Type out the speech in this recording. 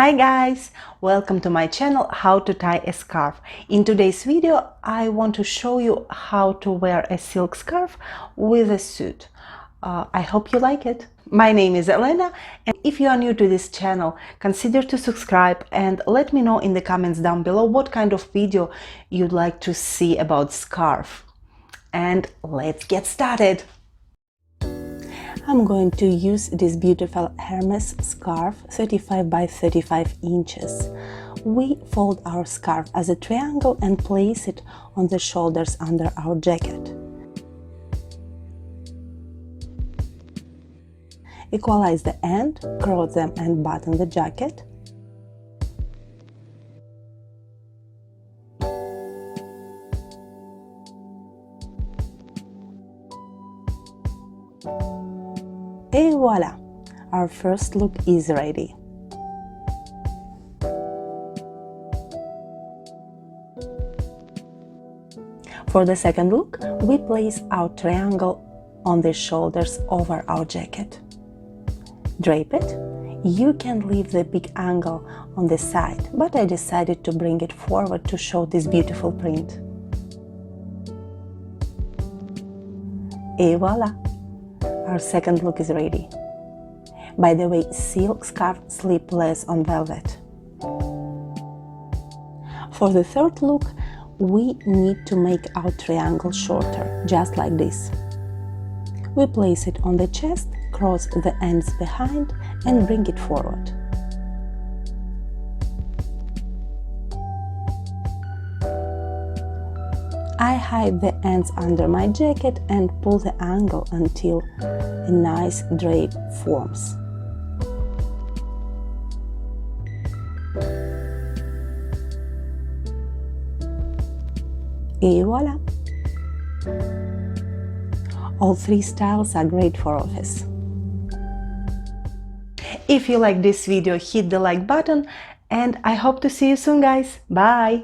Hi guys, welcome to my channel How to Tie a Scarf. In today's video I want to show you how to wear a silk scarf with a suit. I hope you like it. My name is Elena, and if you are new to this channel, consider to subscribe and let me know in the comments down below what kind of video you'd like to see about scarf. And let's get started. I'm going to use this beautiful Hermes scarf 35 by 35 inches. We fold our scarf as a triangle and place it on the shoulders under our jacket. Equalize the end, cross them and button the jacket. Et voila! Our first look is ready. For the second look, we place our triangle on the shoulders over our jacket. Drape it. You can leave the big angle on the side, but I decided to bring it forward to show this beautiful print. Et voila! Our second look is ready. By the way, silk scarf slip less on velvet. For the third look, we need to make our triangle shorter, just like this. We place it on the chest, cross the ends behind and bring it forward. I hide the ends under my jacket and pull the angle until a nice drape forms. Et voila! All three styles are great for office. If you like this video, hit the like button and I hope to see you soon, guys. Bye!